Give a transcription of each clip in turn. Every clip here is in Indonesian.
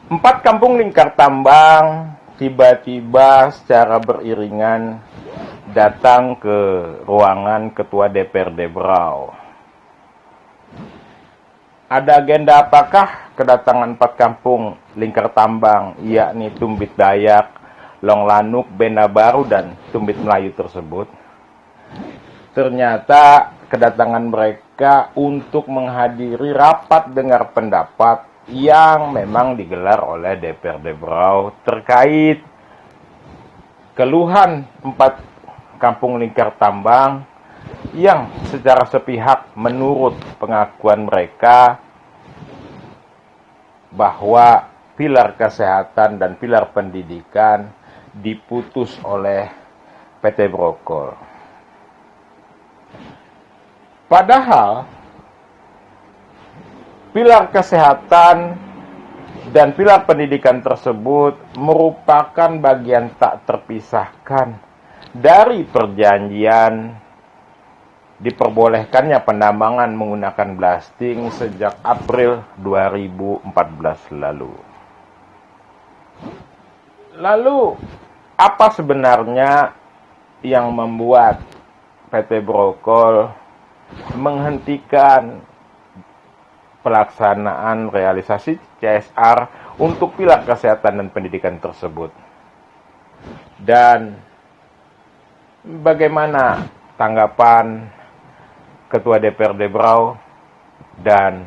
Empat kampung lingkar tambang tiba-tiba secara beriringan datang ke ruangan Ketua DPRD Berau. Ada agenda apakah kedatangan empat kampung lingkar tambang, yakni Tumbit Dayak, Long Lanuk, Benda Baru, dan Tumbit Melayu tersebut? Ternyata kedatangan mereka untuk menghadiri rapat dengar pendapat yang memang digelar oleh DPRD Berau terkait keluhan empat kampung lingkar tambang yang secara sepihak menurut pengakuan mereka bahwa pilar kesehatan dan pilar pendidikan diputus oleh PT Brokol. Padahal pilar kesehatan dan pilar pendidikan tersebut merupakan bagian tak terpisahkan dari perjanjian diperbolehkannya penambangan menggunakan blasting sejak April 2014 lalu. Lalu, apa sebenarnya yang membuat PT Brokol menghentikan pelaksanaan realisasi CSR untuk pilar kesehatan dan pendidikan tersebut? Dan bagaimana tanggapan Ketua DPRD Berau dan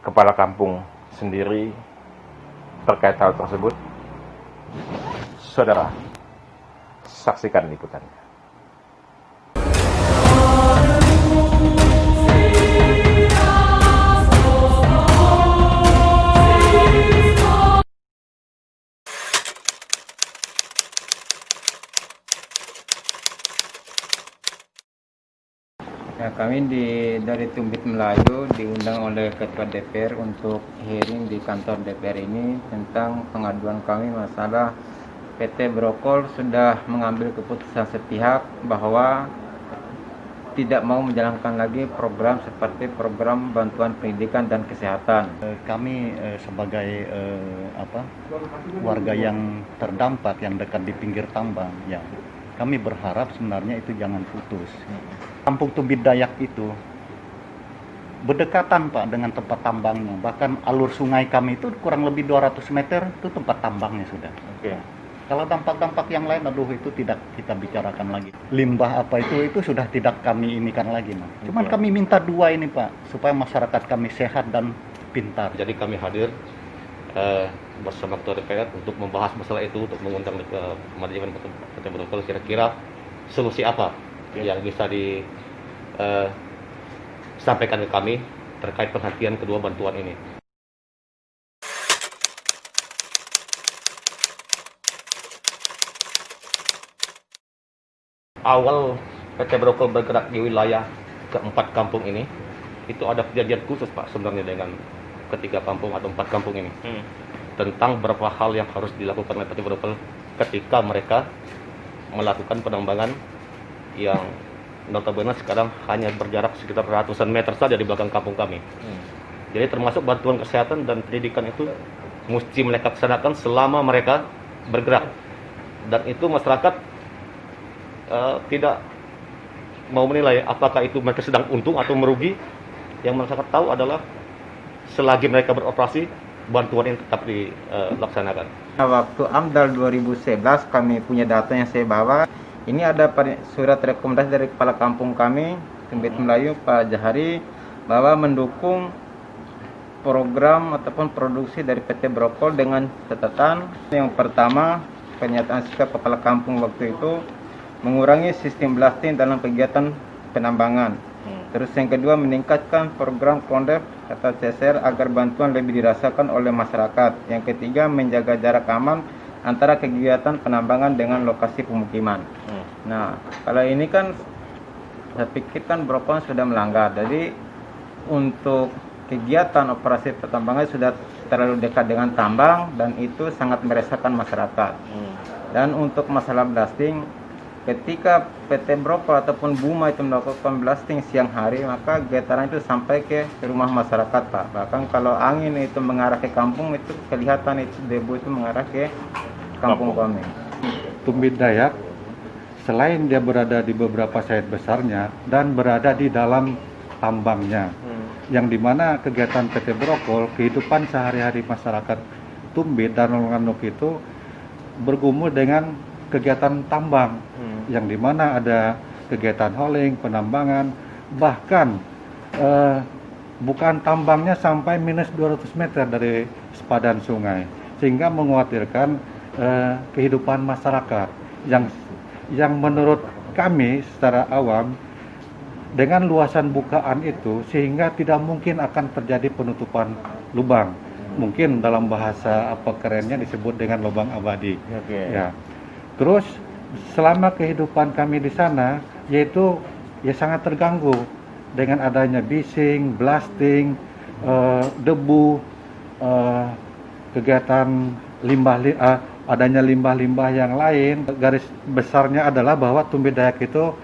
Kepala Kampung sendiri terkait hal tersebut? Saudara, saksikan liputannya. Ya, kami dari Tumbit Melayu diundang oleh Ketua DPR untuk hearing di kantor DPR ini tentang pengaduan kami masalah PT Brokol sudah mengambil keputusan sepihak bahwa tidak mau menjalankan lagi program seperti program bantuan pendidikan dan kesehatan. Kami sebagai warga yang terdampak yang dekat di pinggir tambang, ya kami berharap sebenarnya itu jangan putus. Kampung Tumbit Dayak itu berdekatan Pak dengan tempat tambangnya. Bahkan alur sungai kami itu kurang lebih 200 meter itu tempat tambangnya sudah. Oke. Kalau dampak-dampak yang lain, aduh itu tidak kita bicarakan lagi. Limbah apa itu sudah tidak kami inikan lagi, Mas. Cuman kami minta dua ini Pak, supaya masyarakat kami sehat dan pintar. Jadi kami hadir bersama Ketua DPR untuk membahas masalah itu, untuk mengundang manajemen PT Brokol kira-kira solusi apa yang bisa disampaikan ke kami terkait penghentian kedua bantuan ini. Awal PT Brokol bergerak di wilayah keempat kampung ini, itu ada perjanjian khusus Pak sebenarnya dengan ketiga kampung atau empat kampung ini tentang beberapa hal yang harus dilakukan oleh PT Brokol ketika mereka melakukan penambangan yang notabene sekarang hanya berjarak sekitar ratusan meter saja di belakang kampung kami. Jadi termasuk bantuan kesehatan dan pendidikan itu mesti mereka laksanakan selama mereka bergerak, dan itu masyarakat tidak mau menilai apakah itu mereka sedang untung atau merugi. Yang masyarakat tahu adalah selagi mereka beroperasi, bantuan ini tetap dilaksanakan. Waktu AMDAL 2011 kami punya data yang saya bawa. Ini ada surat rekomendasi dari Kepala Kampung kami, Tumbit Melayu, Pak Jahari, bahwa mendukung program ataupun produksi dari PT Brokol dengan catatan yang pertama, pernyataan sikap Kepala Kampung waktu itu mengurangi sistem blasting dalam kegiatan penambangan. Terus yang kedua, meningkatkan program KONDEP atau CSR agar bantuan lebih dirasakan oleh masyarakat. Yang ketiga, menjaga jarak aman antara kegiatan penambangan dengan lokasi pemukiman. Nah, kalau ini kan saya pikir kan Brokol sudah melanggar. Jadi untuk kegiatan operasi pertambangan sudah terlalu dekat dengan tambang dan itu sangat meresahkan masyarakat. Dan untuk masalah blasting, ketika PT Brokol ataupun Buma itu melakukan blasting siang hari, maka getaran itu sampai ke rumah masyarakat, Pak. Bahkan kalau angin itu mengarah ke kampung, itu kelihatan itu debu itu mengarah ke kampung kami. Tumbit Dayak selain dia berada di beberapa site besarnya dan berada di dalam tambangnya, yang dimana kegiatan PT Brokol, kehidupan sehari-hari masyarakat Tumbit dan Longanuk itu bergumul dengan kegiatan tambang, yang dimana ada kegiatan hauling, penambangan, bahkan bukan tambangnya sampai minus 200 meter dari sepadan sungai, sehingga mengkhawatirkan kehidupan masyarakat yang menurut kami secara awam dengan luasan bukaan itu sehingga tidak mungkin akan terjadi penutupan lubang. Mungkin dalam bahasa apa kerennya disebut dengan lubang abadi. Ya. Terus selama kehidupan kami di sana, yaitu ya sangat terganggu dengan adanya bising, blasting, debu, kegiatan adanya limbah-limbah yang lain. Garis besarnya adalah bahwa Tumbit Dayak itu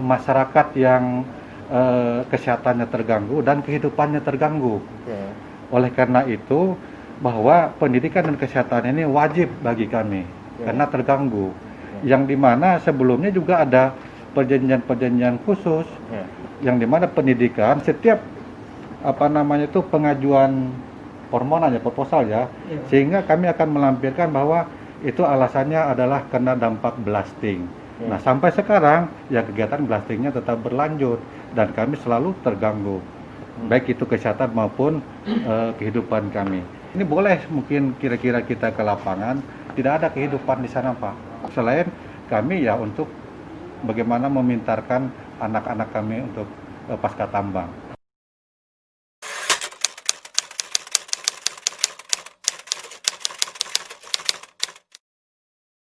masyarakat yang kesehatannya terganggu dan kehidupannya terganggu. Oleh karena itu, bahwa pendidikan dan kesehatan ini wajib bagi kami karena terganggu. Yang dimana sebelumnya juga ada perjanjian-perjanjian khusus, yang dimana pendidikan setiap pengajuan permohonan proposal sehingga kami akan melampirkan bahwa itu alasannya adalah karena dampak blasting. Nah, sampai sekarang ya kegiatan blastingnya tetap berlanjut dan kami selalu terganggu, baik itu kesehatan maupun kehidupan kami. Ini boleh mungkin kira-kira kita ke lapangan, tidak ada kehidupan di sana, Pak. Selain kami ya untuk bagaimana memintarkan anak-anak kami untuk pasca tambang.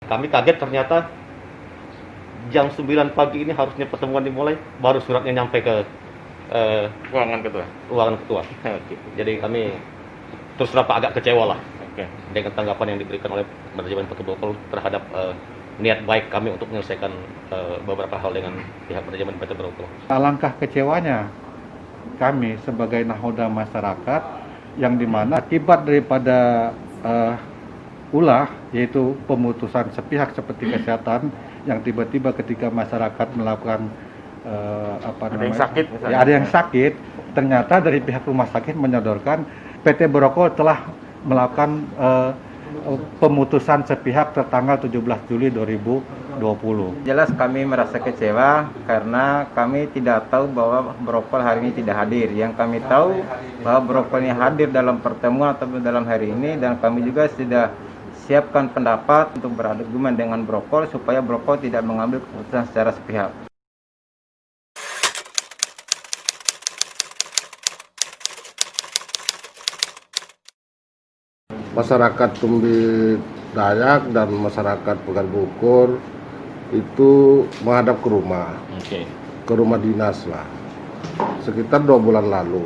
Kami kaget ternyata jam 9 pagi ini harusnya pertemuan dimulai, baru suratnya nyampe ke Ruangan ketua. ruangan ketua. Jadi kami terus terang agak kecewa lah dengan tanggapan yang diberikan oleh manajemen PT Brokol terhadap niat baik kami untuk menyelesaikan beberapa hal dengan pihak manajemen PT Brokol. Alangkah kecewanya kami sebagai nahoda masyarakat, yang dimana akibat daripada ulah, yaitu pemutusan sepihak seperti kesehatan, yang tiba-tiba ketika masyarakat melakukan ada yang sakit, ternyata dari pihak rumah sakit menyodorkan PT Brokol telah melakukan pemutusan sepihak tertanggal 17 Juli 2020. Jelas kami merasa kecewa karena kami tidak tahu bahwa Brokol hari ini tidak hadir. Yang kami tahu bahwa Brokol ini hadir dalam pertemuan atau dalam hari ini, dan kami juga sudah siapkan pendapat untuk berargumen dengan Brokol supaya Brokol tidak mengambil keputusan secara sepihak. Masyarakat Tumbit Dayak dan masyarakat Pegan Bukur itu menghadap ke rumah, ke rumah dinas lah, sekitar 2 bulan lalu.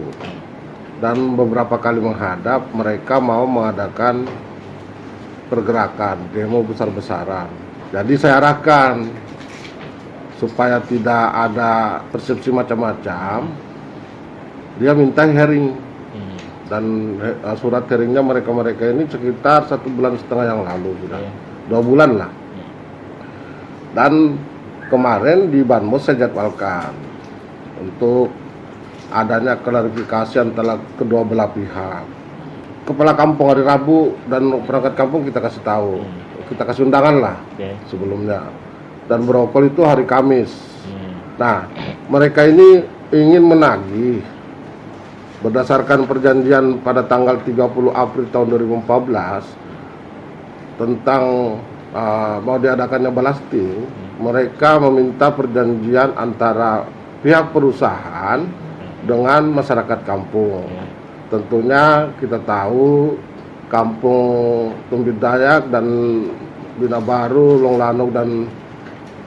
Dan beberapa kali menghadap, mereka mau mengadakan pergerakan, demo besar-besaran. Jadi saya arahkan supaya tidak ada persepsi macam-macam, dia minta hearing. Dan surat hearingnya mereka ini sekitar 1,5 bulan yang lalu sudah, 2 bulan lah. Dan kemarin di Banmus saya jadwalkan untuk adanya klarifikasi antara kedua belah pihak. Kepala kampung hari Rabu dan perangkat kampung kita kasih tahu, kita kasih undangan lah sebelumnya. Dan Brokol itu hari Kamis. Nah, mereka ini ingin menagih berdasarkan perjanjian pada tanggal 30 April tahun 2014 tentang mau diadakannya blasting. Mereka meminta perjanjian antara pihak perusahaan dengan masyarakat kampung. Tentunya kita tahu kampung Tumbit Dayak dan Bina Baru, Longlanuk dan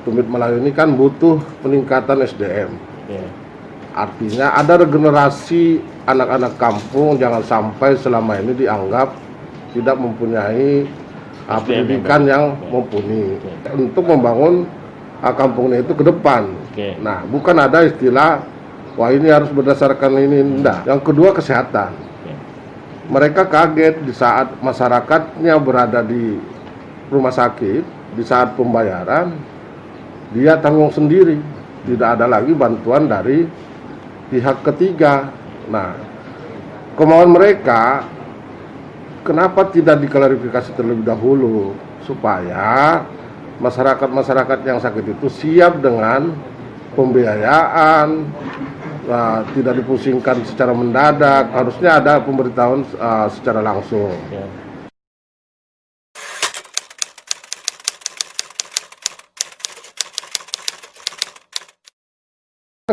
Tumbit Melayu ini kan butuh peningkatan SDM. Artinya ada regenerasi anak-anak kampung, jangan sampai selama ini dianggap tidak mempunyai pendidikan yang mumpuni. Untuk membangun kampungnya itu ke depan. Oke. Nah, bukan ada istilah wah ini harus berdasarkan ini, enggak. Yang kedua kesehatan. Mereka kaget di saat masyarakatnya berada di rumah sakit, di saat pembayaran dia tanggung sendiri, tidak ada lagi bantuan dari pihak ketiga. Nah, kemauan mereka kenapa tidak diklarifikasi terlebih dahulu supaya masyarakat yang sakit itu siap dengan pembiayaan, tidak dipusingkan secara mendadak. Harusnya ada pemberitahuan secara langsung.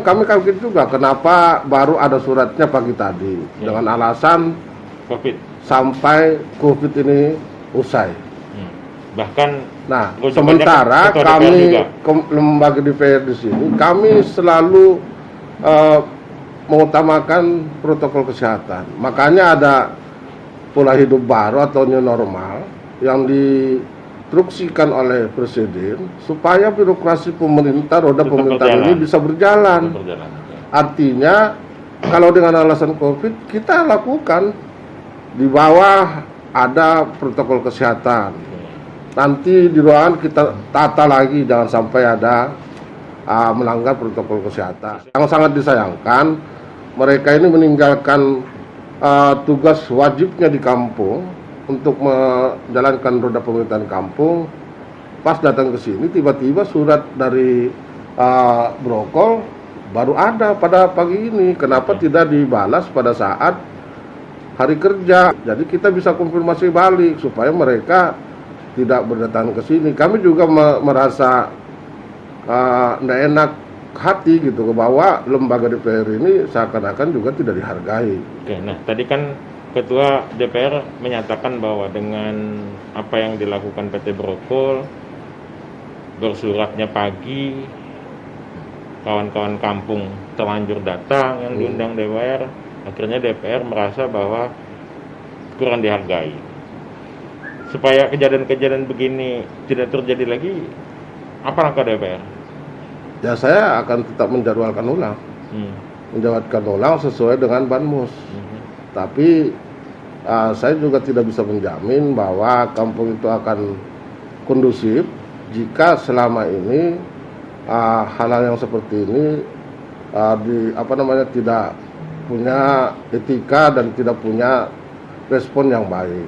Kami kaget juga kenapa baru ada suratnya pagi tadi dengan alasan COVID. sampai COVID ini usai. Bahkan Nah, Gua sementara ketua DPR kami juga. lembaga DPR di sini, kami selalu mengutamakan protokol kesehatan. Makanya ada pola hidup baru atau new normal yang diinstruksikan oleh Presiden supaya birokrasi pemerintah, roda Tetap pemerintahan berjalan. ini bisa berjalan. Artinya, kalau dengan alasan COVID, kita lakukan di bawah ada protokol kesehatan. Nanti di ruangan kita tata lagi, jangan sampai ada melanggar protokol kesehatan. Yang sangat disayangkan, mereka ini meninggalkan tugas wajibnya di kampung untuk menjalankan roda pemerintahan kampung. Pas datang ke sini, tiba-tiba surat dari Brokol baru ada pada pagi ini. Kenapa tidak dibalas pada saat hari kerja? Jadi kita bisa konfirmasi balik supaya mereka tidak berdatangan ke sini. Kami juga merasa tidak enak hati gitu bahwa lembaga DPR ini seakan-akan juga tidak dihargai. Oke, nah tadi kan Ketua DPR menyatakan bahwa dengan apa yang dilakukan PT Brokol, bersuratnya pagi, kawan-kawan kampung terlanjur datang yang diundang DPR, akhirnya DPR merasa bahwa kurang dihargai. Supaya kejadian-kejadian begini tidak terjadi lagi, apa langkah DPR? Ya saya akan tetap menjadwalkan ulang. Menjadwalkan ulang sesuai dengan Banmus. Tapi saya juga tidak bisa menjamin bahwa kampung itu akan kondusif jika selama ini hal-hal yang seperti ini tidak punya etika dan tidak punya respon yang baik.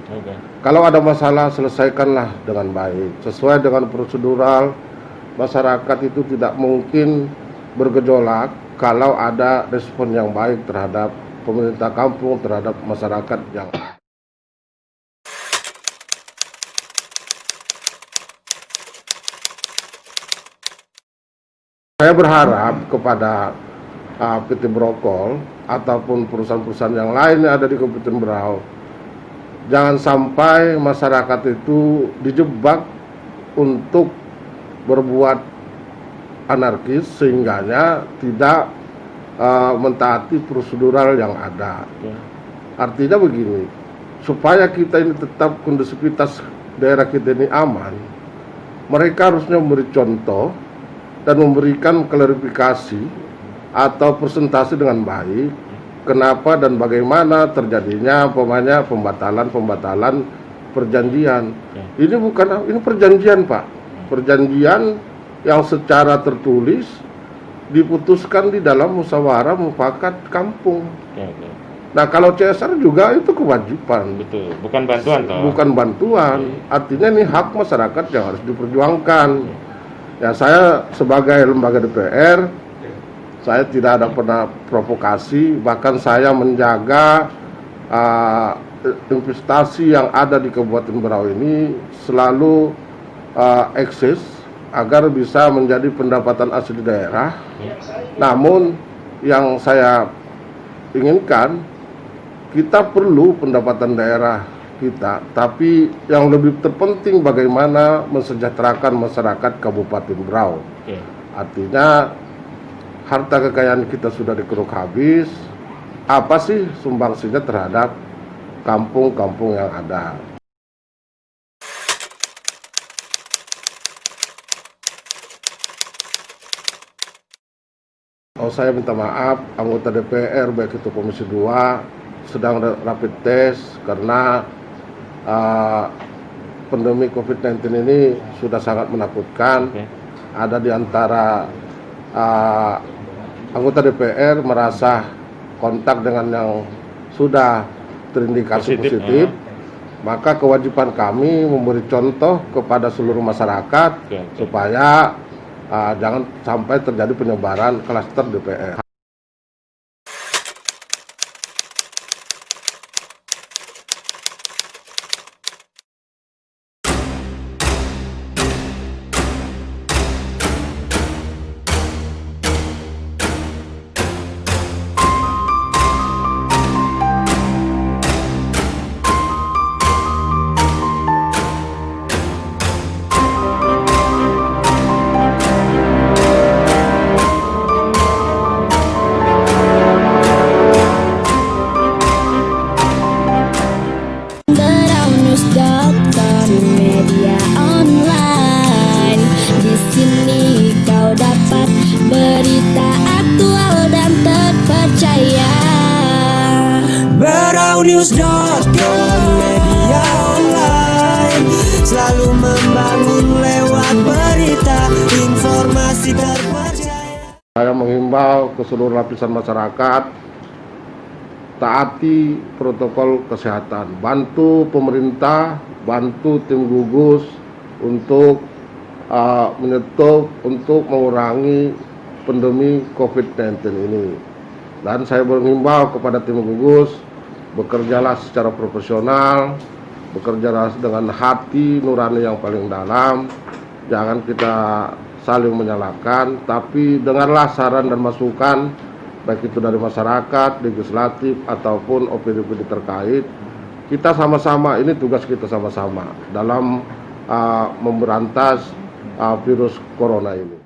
Kalau ada masalah, selesaikanlah dengan baik sesuai dengan prosedural. Masyarakat itu tidak mungkin bergejolak kalau ada respon yang baik terhadap pemerintah kampung, terhadap masyarakat yang saya berharap kepada PT Brokol ataupun perusahaan-perusahaan yang lain yang ada di Kabupaten Berau, jangan sampai masyarakat itu dijebak untuk berbuat anarkis sehingganya tidak mentaati prosedural yang ada. Artinya begini, supaya kita ini tetap kondusivitas daerah kita ini aman, mereka harusnya memberi contoh dan memberikan klarifikasi atau presentasi dengan baik kenapa dan bagaimana terjadinya pembatalan perjanjian. Ini perjanjian, Pak. Perjanjian yang secara tertulis diputuskan di dalam musyawarah mufakat kampung. Nah, kalau CSR juga itu kewajiban. Betul, bukan bantuan toh. Bukan bantuan. Artinya ini hak masyarakat yang harus diperjuangkan. Ya, saya sebagai lembaga DPR, saya tidak ada pernah provokasi, bahkan saya menjaga investasi yang ada di Kabupaten Berau ini selalu eksis agar bisa menjadi pendapatan asli daerah. Namun yang saya inginkan, kita perlu pendapatan daerah kita, tapi yang lebih terpenting bagaimana mensejahterakan masyarakat Kabupaten Berau. Artinya harta kekayaan kita sudah dikeruk habis, apa sih sumbangsinya terhadap kampung-kampung yang ada. saya minta maaf, anggota DPR baik itu Komisi 2 sedang rapid test karena pandemi COVID-19 ini sudah sangat menakutkan. Ada di antara anggota DPR merasa kontak dengan yang sudah terindikasi positif. Maka kewajiban kami memberi contoh kepada seluruh masyarakat supaya jangan sampai terjadi penyebaran klaster DPR. Beraunews.com, media online. Di sini kau dapat berita aktual dan terpercaya. Beraunews.com, media online, selalu membangun lewat berita, informasi terpercaya. Saya menghimbau ke seluruh lapisan masyarakat, taati protokol kesehatan, bantu pemerintah, bantu tim gugus untuk menyetop, untuk mengurangi pandemi COVID-19 ini. Dan saya menghimbau kepada tim gugus, bekerjalah secara profesional, bekerjalah dengan hati nurani yang paling dalam, jangan kita saling menyalahkan, tapi dengarlah saran dan masukan baik itu dari masyarakat, legislatif, ataupun opini-opini terkait. Kita sama-sama, ini tugas kita sama-sama dalam memberantas virus corona ini.